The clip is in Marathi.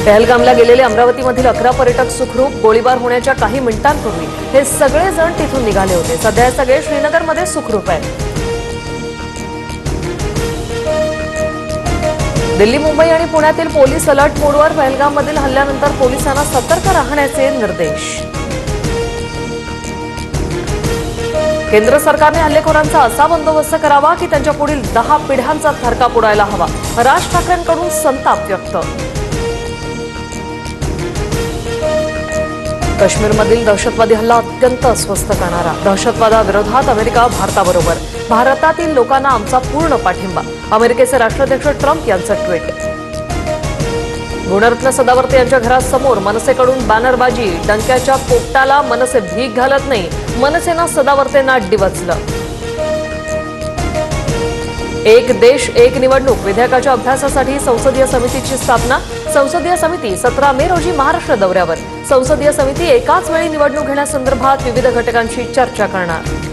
पहलगामला गेलेले अमरावतीमधील 11 पर्यटक सुखरूप. गोळीबार होण्याच्या काही मिनिटांपूर्वी हे सगळे जण तिथून निघाले होते. सध्या सगळे श्रीनगरमध्ये सुखरूप आहेत. दिल्ली, मुंबई आणि पुण्यातील पोलीस अलर्ट मोडवर. पहलगाममधील हल्ल्यानंतर पोलिसांना सतर्क राहण्याचे निर्देश. केंद्र सरकारने हल्लेखोरांचा असा बंदोबस्त करावा की त्यांच्या पुढील 10 पिढ्यांचा थरकाप उडायला हवा. राज ठाकरेंकडून संताप व्यक्त. काश्मीरमधील दहशतवादी हल्ला अत्यंत अस्वस्थ करणारा. दहशतवादाविरोधात अमेरिका भारताबरोबर. भारतातील लोकांना आमचा पूर्ण पाठिंबा. अमेरिकेचे राष्ट्राध्यक्ष ट्रम्प यांचं ट्विट. गुणरत्न सदावर्ते यांच्या घरासमोर मनसेकडून बॅनरबाजी. डंक्याच्या पोपटाला मनसे भीक घालत नाही. मनसेनं सदावर्तेंना डिवचलं. एक देश एक निवडणूक विधेयकाच्या अभ्यासासाठी संसदीय समितीची स्थापना. संसदीय समिती 17 मे रोजी महाराष्ट्र दौऱ्यावर. संसदीय समिती एकाच वेळी निवडणूक घेण्यासंदर्भात विविध घटकांशी चर्चा करणार.